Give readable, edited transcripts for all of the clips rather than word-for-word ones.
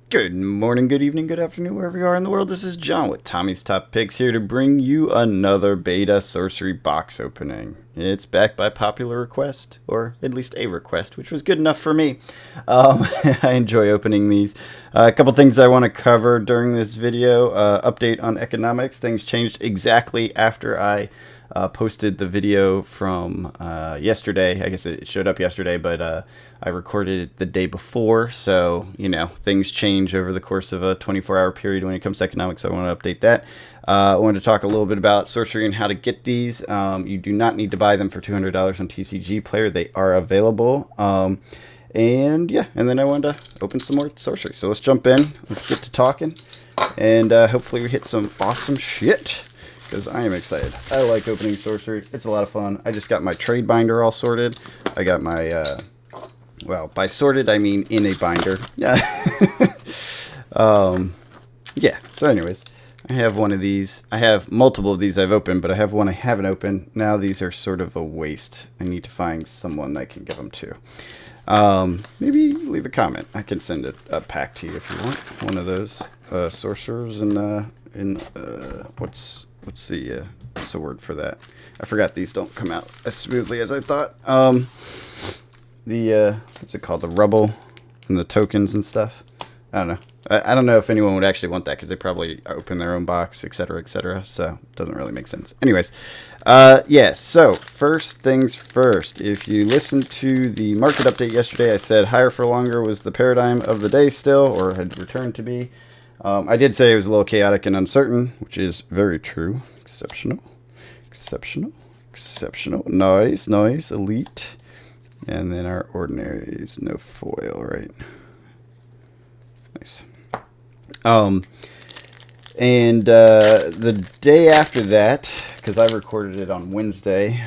Good morning, good evening, good afternoon, wherever you are in the world. This is John with Tommy's Top Picks here to bring you another beta sorcery box opening. It's back by popular request, or at least a request, which was good enough for me. I enjoy opening these. A couple things I want to cover during this video. Update on economics. Things changed exactly after I posted the video from yesterday. I guess it showed up yesterday, but I recorded it the day before, so you know things change over the course of a 24-hour period when it comes to economics. So I want to update that. I wanted to talk a little bit about sorcery and how to get these. You do not need to buy them for $200 on TCG Player. They are available. And yeah, and then I wanted to open some more sorcery. So let's jump in. Let's get to talking, and hopefully we hit some awesome shit, because I am excited. I like opening sorcery. It's a lot of fun. I just got my trade binder all sorted. I got my, well, by sorted, I mean in a binder. Yeah. Yeah, so anyways, I have one of these. I have multiple of these I've opened, but I have one I haven't opened. Now these are sort of a waste. I need to find someone I can give them to. Maybe leave a comment. I can send a pack to you if you want. One of those sorcerers in what's the word for that? I forgot these don't come out as smoothly as I thought. What's it called? The rubble and the tokens and stuff. I don't know. I don't know if anyone would actually want that, because they probably open their own box, etc., etc. So it doesn't really make sense. Anyways, yeah. So first things first. If you listened to the market update yesterday, I said higher for longer was the paradigm of the day still, or had returned to be. I did say it was a little chaotic and uncertain, which is very true. Exceptional. Exceptional. Exceptional. Nice. Nice. Elite. And then our ordinaries. No foil, right? Nice. And the day after that, because I recorded it on Wednesday,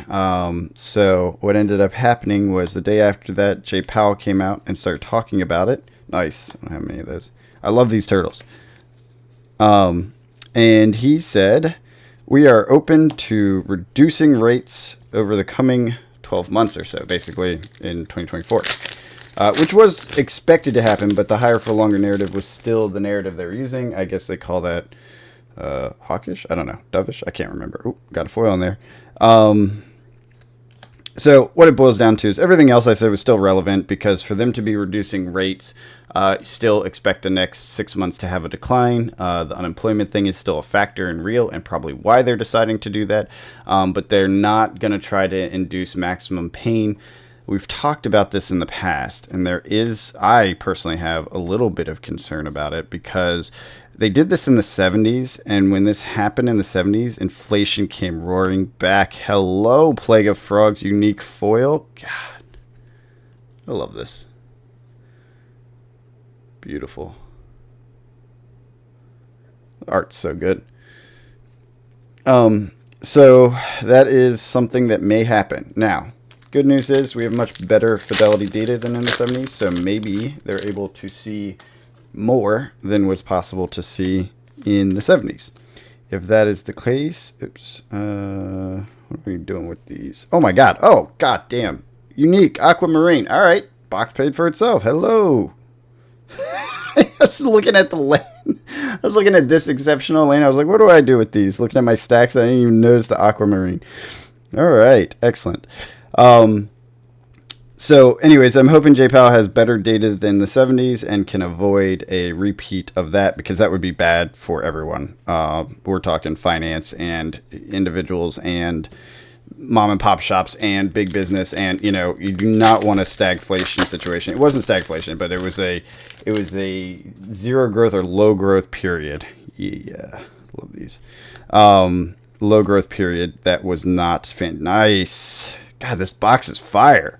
so what ended up happening was the day after that, Jay Powell came out and started talking about it. Nice. I don't have many of those. I love these turtles. And he said, we are open to reducing rates over the coming 12 months or so, basically in 2024, which was expected to happen, but the higher for longer narrative was still the narrative they were using. I guess they call that hawkish. I don't know. Dovish. I can't remember. Ooh, got a foil in there. So what it boils down to is everything else I said was still relevant, because for them to be reducing rates, still expect the next 6 months to have a decline. The unemployment thing is still a factor and real, and probably why they're deciding to do that. But they're not going to try to induce maximum pain. We've talked about this in the past, and I personally have a little bit of concern about it, because they did this in the 70s, and when this happened in the 70s, inflation came roaring back. Hello, Plague of Frogs, unique foil. God, I love this. Beautiful. The art's so good. So that is something that may happen. Now, good news is we have much better fidelity data than in the 70s, so maybe they're able to see more than was possible to see in the 70s. If that is the case, oops, what are we doing with these? Oh my god, oh god damn, unique aquamarine. All right, box paid for itself. Hello. I was looking at the lane. I was looking at this exceptional lane. I was like, what do I do with these? Looking at my stacks, I didn't even notice the aquamarine. All right, excellent. So anyways, I'm hoping Jay Powell has better data than the 70s and can avoid a repeat of that, because that would be bad for everyone. We're talking finance and individuals and mom and pop shops and big business, and you know, you do not want a stagflation situation. It wasn't stagflation, but it was a zero growth or low growth period. Yeah, love these. Low growth period that was not nice. God, this box is fire.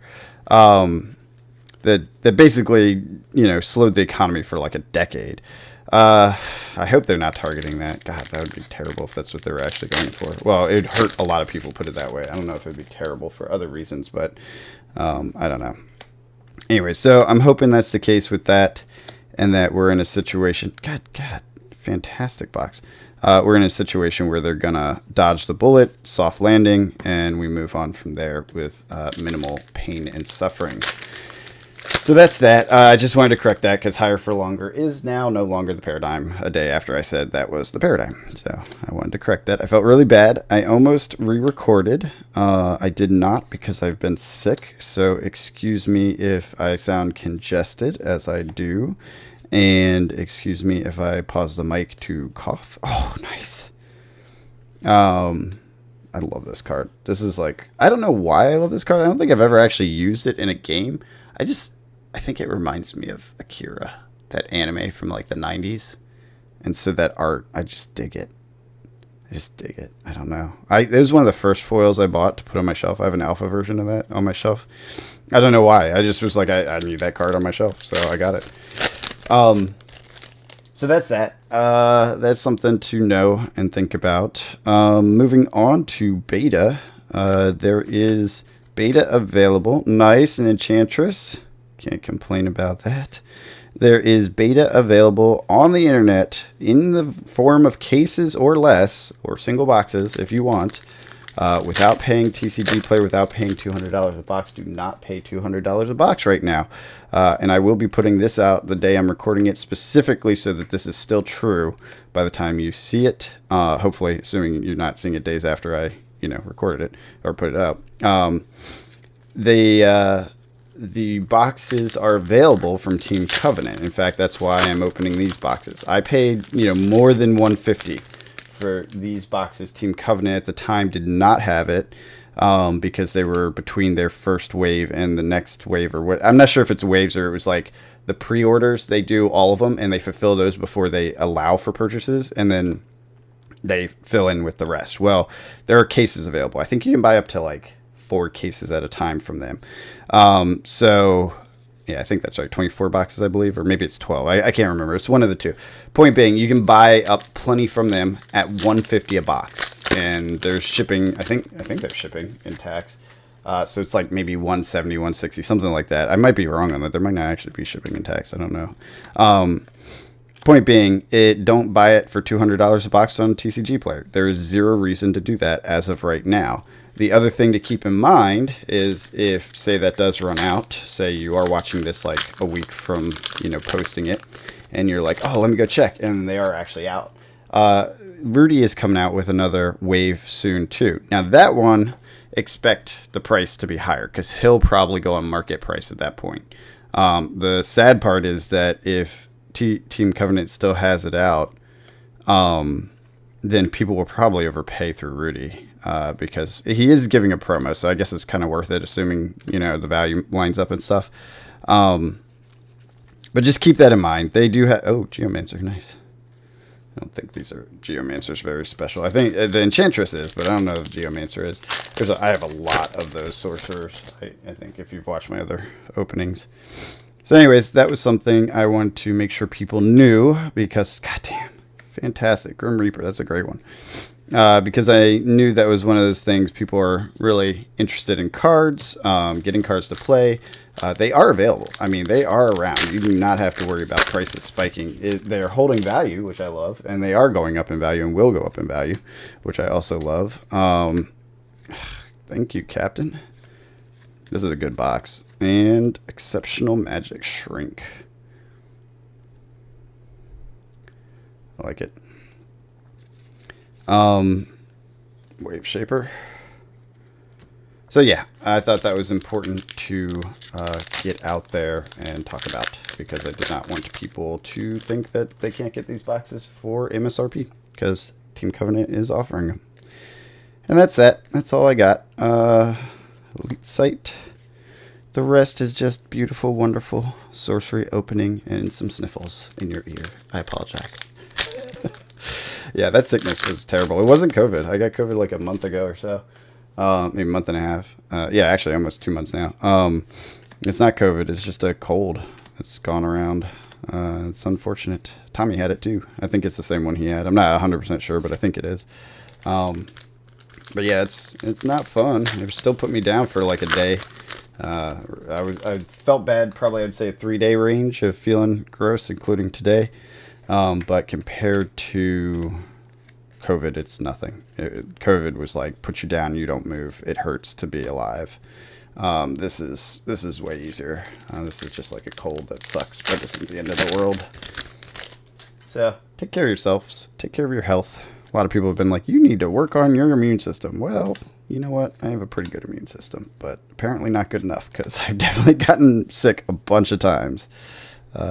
That basically, you know, slowed the economy for like a decade. I hope they're not targeting that. God, that would be terrible if that's what they were actually going for. Well, it would hurt a lot of people, put it that way. I don't know if it would be terrible for other reasons, but I don't know. Anyway, so I'm hoping that's the case with that, and that we're in a situation. God, fantastic box. We're in a situation where they're going to dodge the bullet, soft landing, and we move on from there with minimal pain and suffering. So that's that. I just wanted to correct that because higher for longer is now no longer the paradigm a day after I said that was the paradigm. So I wanted to correct that. I felt really bad. I almost re-recorded. I did not because I've been sick. So excuse me if I sound congested as I do. And excuse me if I pause the mic to cough. Oh, nice. I love this card. This is like, I don't know why I love this card. I don't think I've ever actually used it in a game. I think it reminds me of Akira, that anime from like the 90s. And so that art, I just dig it. I don't know. It was one of the first foils I bought to put on my shelf. I have an alpha version of that on my shelf. I don't know why. I just was like, I need that card on my shelf, so I got it. So that's that. That's something to know and think about. Moving on to beta. There is beta available. Nice, an Enchantress. Can't complain about that. There is beta available on the internet in the form of cases or less, or single boxes if you want, without paying TCG Player, without paying $200 a box. Do not pay $200 a box right now. And I will be putting this out the day I'm recording it, specifically so that this is still true by the time you see it. Hopefully, assuming you're not seeing it days after I, recorded it or put it out. The boxes are available from Team Covenant. In fact, that's why I'm opening these boxes. I paid, more than $150 for these boxes. Team Covenant at the time did not have it because they were between their first wave and the next wave, or what. I'm not sure if it's waves or it was like the pre-orders. They do all of them and they fulfill those before they allow for purchases, and then they fill in with the rest. Well, there are cases available. I think you can buy up to like 4 cases at a time from them. So yeah, I think that's right. 24 boxes, I believe, or maybe it's 12. I can't remember. It's one of the two. Point being, you can buy up plenty from them at $150 a box, and there's shipping. I think they're shipping in tax. So it's like maybe $170, $160, something like that. I might be wrong on that. There might not actually be shipping in tax. I don't know. Point being, don't buy it for $200 a box on TCG Player. There is zero reason to do that as of right now. The other thing to keep in mind is if, say, that does run out, say you are watching this like a week from, posting it, and you're like, oh, let me go check, and they are actually out. Rudy is coming out with another wave soon, too. Now, that one, expect the price to be higher, because he'll probably go on market price at that point. The sad part is that if Team Covenant still has it out, then people will probably overpay through Rudy. Because he is giving a promo, so I guess it's kind of worth it, assuming, the value lines up and stuff. But just keep that in mind. They do have... Oh, Geomancer, nice. I don't think these are... Geomancer's very special. I think the Enchantress is, but I don't know if Geomancer is. I have a lot of those Sorcerers, I think, if you've watched my other openings. So anyways, that was something I wanted to make sure people knew, because, goddamn, fantastic. Grim Reaper, that's a great one. Because I knew that was one of those things people are really interested in cards, getting cards to play. They are available. I mean, they are around. You do not have to worry about prices spiking. They're holding value, which I love, and they are going up in value and will go up in value, which I also love. Thank you, Captain. This is a good box. And Exceptional Magic Shrink. I like it. Wave Shaper. So yeah, I thought that was important to get out there and talk about, because I did not want people to think that they can't get these boxes for MSRP, because Team Covenant is offering them. And that's that. That's all I got. Elite Sight. The rest is just beautiful, wonderful sorcery opening and some sniffles in your ear. I apologize. Yeah, that sickness was terrible. It wasn't COVID. I got COVID like a month ago or so. Maybe a month and a half. Yeah, actually almost 2 months now. It's not COVID. It's just a cold. It's gone around. It's unfortunate. Tommy had it too. I think it's the same one he had. I'm not 100% sure, but I think it is. But yeah, it's not fun. It still put me down for like a day. I felt bad. Probably I'd say a 3-day range of feeling gross, including today. But compared to COVID, it's nothing. COVID was like, put you down, you don't move. It hurts to be alive. This is way easier. This is just like a cold that sucks, but this isn't the end of the world. So take care of yourselves. Take care of your health. A lot of people have been like, you need to work on your immune system. Well, you know what? I have a pretty good immune system, but apparently not good enough because I've definitely gotten sick a bunch of times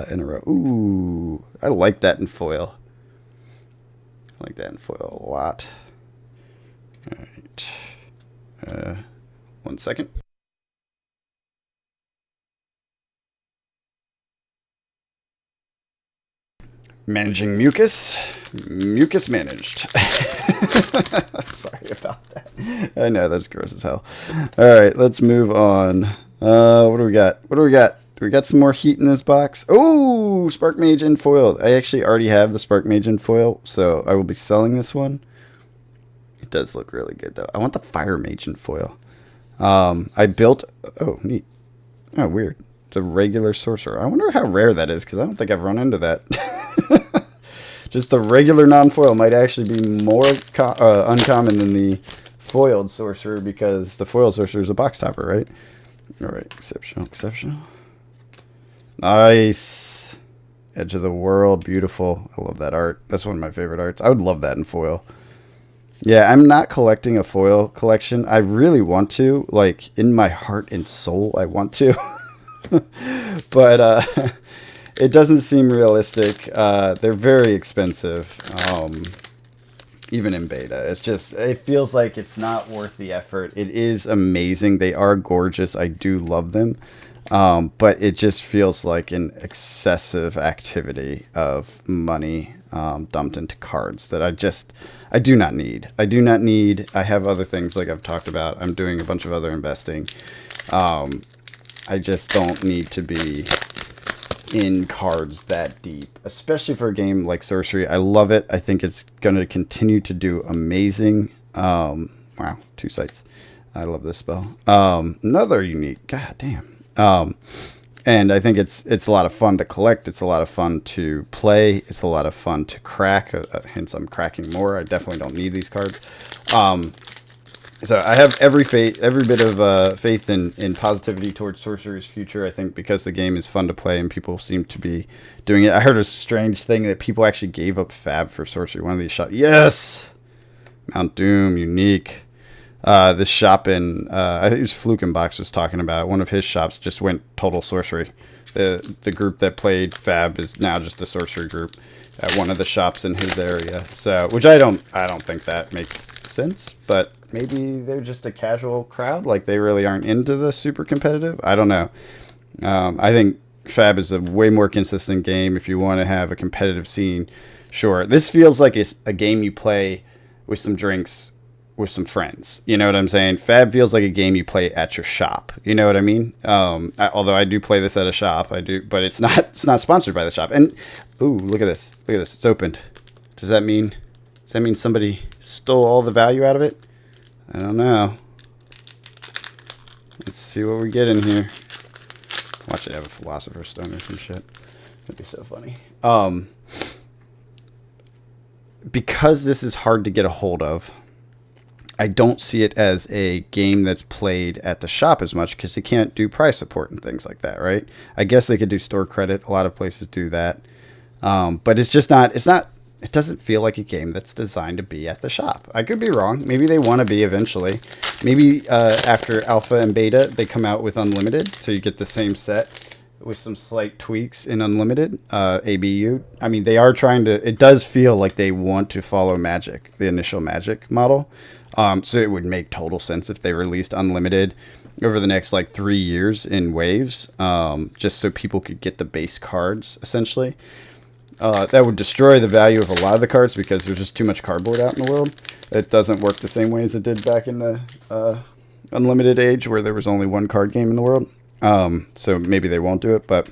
in a row. Ooh, I like that in foil. I like that in foil a lot. All right. 1 second. Managing mucus. Mucus managed. Sorry about that. I know, that's gross as hell. Alright, let's move on. What do we got? What do we got? Do we got some more heat in this box? Oh, Spark Mage in foil. I actually already have the Spark Mage in foil, so I will be selling this one. It does look really good, though. I want the Fire Mage in foil. I built... Oh, neat. Oh, weird. It's a regular sorcerer. I wonder how rare that is, because I don't think I've run into that. Just the regular non-foil might actually be more uncommon than the foiled sorcerer, because the foiled sorcerer is a box topper, right? All right, exceptional, exceptional. Nice. Edge of the World, beautiful. I love that art. That's one of my favorite arts. I would love that in foil. Yeah, I'm not collecting a foil collection. I really want to, like, in my heart and soul, I want to. But it doesn't seem realistic. They're very expensive, even in beta. It's just, it feels like it's not worth the effort. It is amazing. They are gorgeous. I do love them. But it just feels like an excessive activity of money dumped into cards that I do not need. I do not need. I have other things like I've talked about. I'm doing a bunch of other investing. I just don't need to be in cards that deep, especially for a game like Sorcery. I love it. I think it's going to continue to do amazing. Wow, 2 sites. I love this spell. Another unique. God damn. And I think it's a lot of fun to collect. It's a lot of fun to play. It's a lot of fun to crack. Hence, I'm cracking more. I definitely don't need these cards. So I have every bit of faith in positivity towards Sorcery's future. I think because the game is fun to play and people seem to be doing it. I heard a strange thing that people actually gave up Fab for Sorcery. One of these shops. Yes! Mount Doom, unique. This shop in, I think it was Flukenbox was talking about. One of his shops just went total Sorcery. The group that played Fab is now just a Sorcery group at one of the shops in his area. So, which I don't think that makes sense, but maybe they're just a casual crowd, like they really aren't into the super competitive. I don't know. I think Fab is a way more consistent game if you want to have a competitive scene. Sure, this feels like it's a game you play with some drinks with some friends. You know what I'm saying? Fab feels like a game you play at your shop. You know what I mean? Although I do play this at a shop, I do, but it's not sponsored by the shop. And ooh, look at this! Look at this! It's opened. Does that mean somebody stole all the value out of it? I don't know. Let's see what we get in here. Watch it have a Philosopher's Stone or some shit. That'd be so funny. Because this is hard to get a hold of, I don't see it as a game that's played at the shop as much because they can't do price support and things like that, right? I guess they could do store credit. A lot of places do that. But it's just not, it doesn't feel like a game that's designed to be at the shop. I could be wrong. Maybe they want to be eventually. Maybe after alpha and beta, they come out with unlimited, so you get the same set with some slight tweaks in unlimited ABU. I mean, they are trying to. It does feel like they want to follow Magic, the initial Magic model. So it would make total sense if they released unlimited over the next like 3 years in waves, just so people could get the base cards essentially. That would destroy the value of a lot of the cards because there's just too much cardboard out in the world. It doesn't work the same way as it did back in the unlimited age where there was only one card game in the world. So maybe they won't do it, but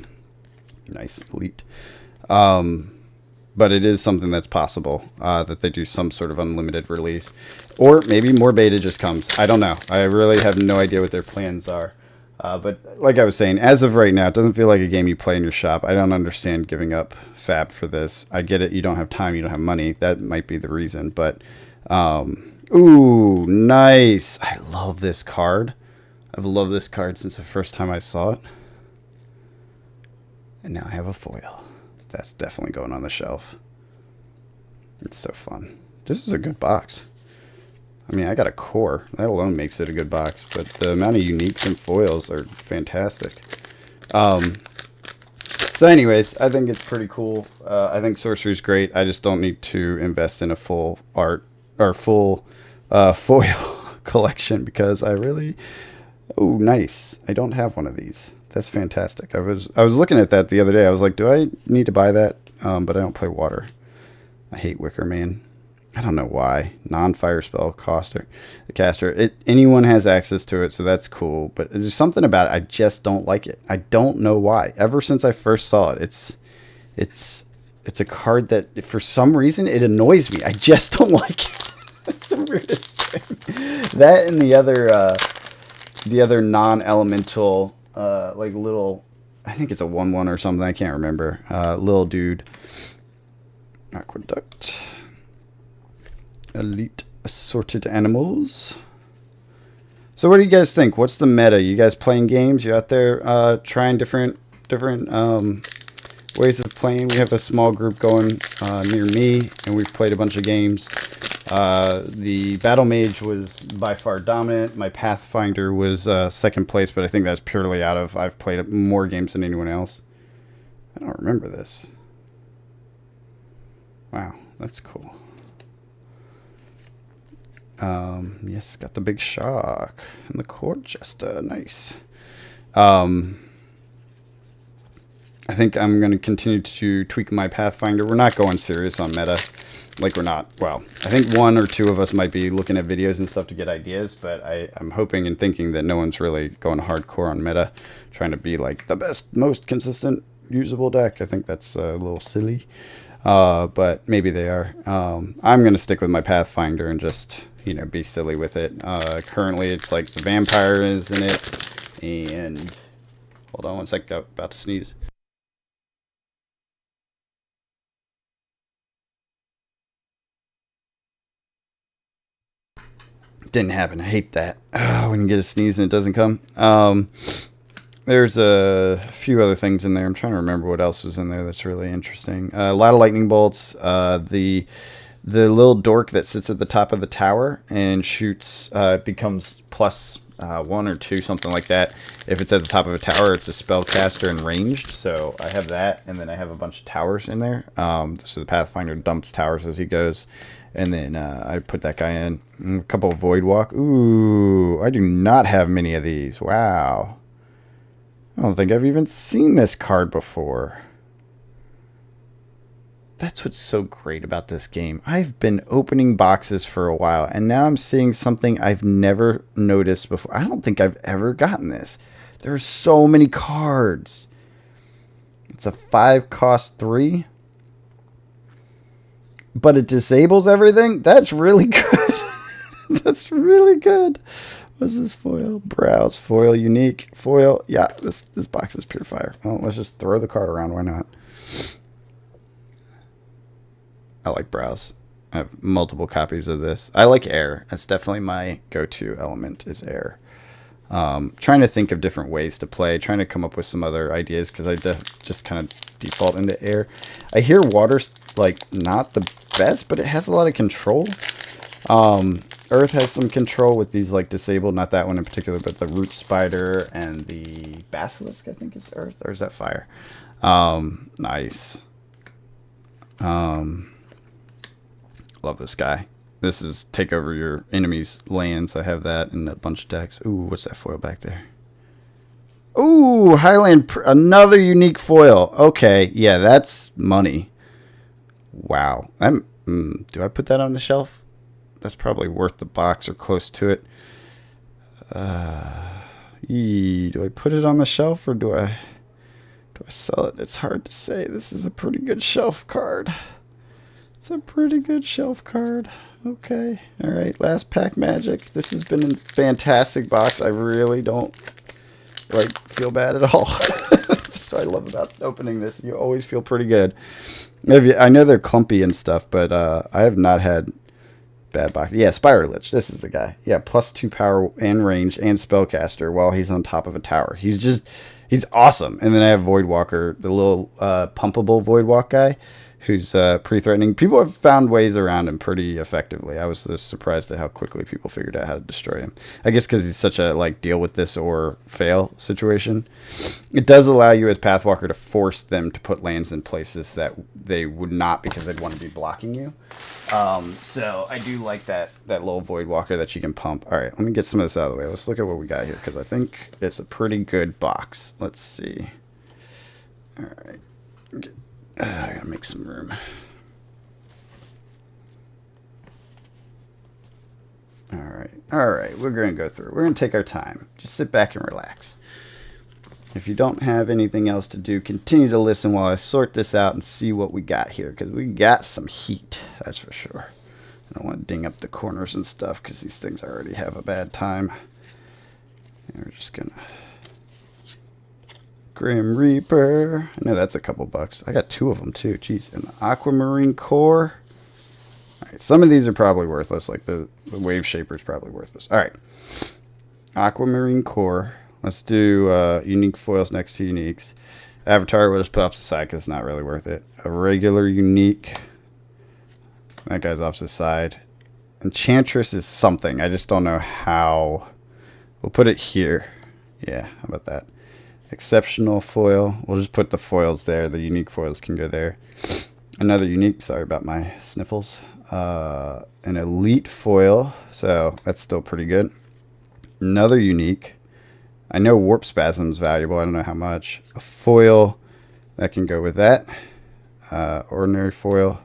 nice, elite. But it is something that's possible, that they do some sort of unlimited release. Or maybe more beta just comes. I don't know. I really have no idea what their plans are. But like I was saying, as of right now, it doesn't feel like a game you play in your shop. I don't understand giving up Fab for this. I get it. You don't have time. You don't have money. That might be the reason. But, ooh, nice. I love this card. I've loved this card since the first time I saw it. And now I have a foil. That's definitely going on the shelf. It's so fun. This is a good box. I mean, I got a core. That alone makes it a good box. But the amount of uniques and foils are fantastic. So anyways, I think it's pretty cool. I think Sorcery is great. I just don't need to invest in a full art or full foil collection because I really... Oh, nice. I don't have one of these. That's fantastic. I was looking at that the other day. I was like, do I need to buy that? But I don't play water. I hate Wicker Man. I don't know why. Non-fire spell caster. Anyone has access to it, so that's cool. But there's something about it. I just don't like it. I don't know why. Ever since I first saw it, it's a card that for some reason it annoys me. I just don't like it. That's the weirdest thing. That and the other non-elemental like little, I think it's a 1/1 or something. I can't remember. Little dude. Aqueduct. Elite assorted animals. So what do you guys think? What's the meta? You guys playing games? You out there trying different ways of playing? We have a small group going near me, and we've played a bunch of games. The Battle Mage was by far dominant. My Pathfinder was second place, but I think that's purely out of I've played more games than anyone else. I don't remember this. Wow, that's cool. Yes, got the big shock and the court jester. Nice. I think I'm going to continue to tweak my Pathfinder. We're not going serious on meta. Like, we're not. Well, I think one or two of us might be looking at videos and stuff to get ideas, but I'm hoping and thinking that no one's really going hardcore on meta, trying to be like the best, most consistent, usable deck. I think that's a little silly, but maybe they are. I'm going to stick with my Pathfinder and just... be silly with it. Currently, it's like the vampire is in it, and hold on one sec, I'm about to sneeze. Didn't happen. I hate that. When you get a sneeze and it doesn't come. There's a few other things in there. I'm trying to remember what else was in there that's really interesting. A lot of lightning bolts. The little dork that sits at the top of the tower and shoots becomes plus 1 or 2, something like that. If it's at the top of a tower, it's a spellcaster and ranged. So I have that, and then I have a bunch of towers in there. So the Pathfinder dumps towers as he goes. And then I put that guy in. A couple of Void Walk. Ooh, I do not have many of these. Wow. I don't think I've even seen this card before. That's what's so great about this game. I've been opening boxes for a while, and now I'm seeing something I've never noticed before. I don't think I've ever gotten this. There are so many cards. It's a 5-cost 3. But it disables everything? That's really good. That's really good. What's this foil? Browse. Foil. Unique. Foil. Yeah, this box is pure fire. Well, let's just throw the card around. Why not? I like browse. I have multiple copies of this. I like air. That's definitely my go-to element is air. Trying to think of different ways to play. Trying to come up with some other ideas because I just kind of default into air. I hear water's like not the best, but it has a lot of control. Earth has some control with these like disabled. Not that one in particular, but the root spider and the basilisk I think is earth, or is that fire? Nice. Love this guy. This is take over your enemy's lands. I have that in a bunch of decks. Ooh, what's that foil back there? Ooh, Highland, another unique foil. Okay, yeah, that's money. Wow. Do I put that on the shelf? That's probably worth the box or close to it. Do I put it on the shelf or do I sell it? It's hard to say. This is a pretty good shelf card. It's a pretty good shelf card. Okay. All right. Last pack magic. This has been a fantastic box. I really don't feel bad at all. That's what I love about opening this. You always feel pretty good. I know they're clumpy and stuff, but I have not had bad box. Yeah, Spire Lich. This is the guy. Yeah, +2 power and range and spellcaster while he's on top of a tower. He's awesome. And then I have Voidwalker, the little pumpable Voidwalk guy, who's pretty threatening. People have found ways around him pretty effectively. I was just surprised at how quickly people figured out how to destroy him. I guess because he's such a like deal with this or fail situation. It does allow you as Pathwalker to force them to put lands in places that they would not because they'd want to be blocking you. So I do like that little Voidwalker that you can pump. All right, let me get some of this out of the way. Let's look at what we got here because I think it's a pretty good box. Let's see. All right. I gotta make some room. All right, we're gonna go through. We're gonna take our time. Just sit back and relax. If you don't have anything else to do, continue to listen while I sort this out and see what we got here, because we got some heat, that's for sure. I don't want to ding up the corners and stuff, because these things already have a bad time. And we're just gonna... Grim Reaper. I know that's a couple bucks. I got 2 of them too. Jeez. And the Aquamarine Core. Alright, some of these are probably worthless. Like the Wave Shaper is probably worthless. Alright. Aquamarine Core. Let's do unique foils next to uniques. Avatar we'll just put off to the side because it's not really worth it. A regular unique. That guy's off to the side. Enchantress is something. I just don't know how. We'll put it here. Yeah, how about that? Exceptional foil. We'll just put the foils there. The unique foils can go there. Another unique. Sorry about my sniffles. An elite foil. So that's still pretty good. Another unique. I know Warp Spasm's valuable. I don't know how much. A foil. That can go with that. Ordinary foil.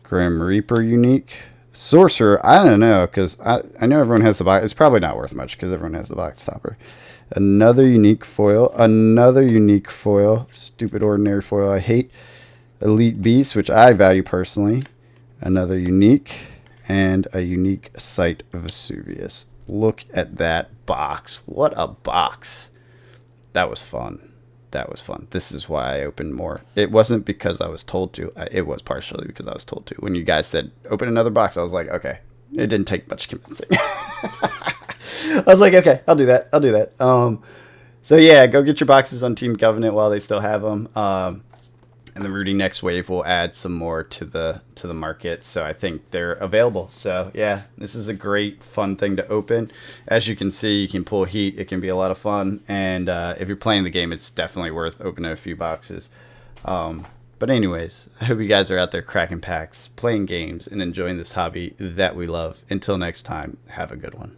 Grim Reaper unique. Sorcerer. I don't know because I know everyone has the box. It's probably not worth much because everyone has the box topper. Another unique foil. Another unique foil. Stupid ordinary foil I hate. Elite Beast, which I value personally. Another unique. And a unique Site Vesuvius. Look at that box. What a box. That was fun. That was fun. This is why I opened more. It wasn't because I was told to. It was partially because I was told to. When you guys said, open another box, I was like, okay. It didn't take much convincing. I was like, okay, I'll do that. I'll do that. So yeah, go get your boxes on Team Covenant while they still have them. And the Rudy next wave will add some more to the market. So I think they're available. So yeah, this is a great fun thing to open. As you can see, you can pull heat. It can be a lot of fun. And if you're playing the game, it's definitely worth opening a few boxes. But anyways, I hope you guys are out there cracking packs, playing games, and enjoying this hobby that we love. Until next time, have a good one.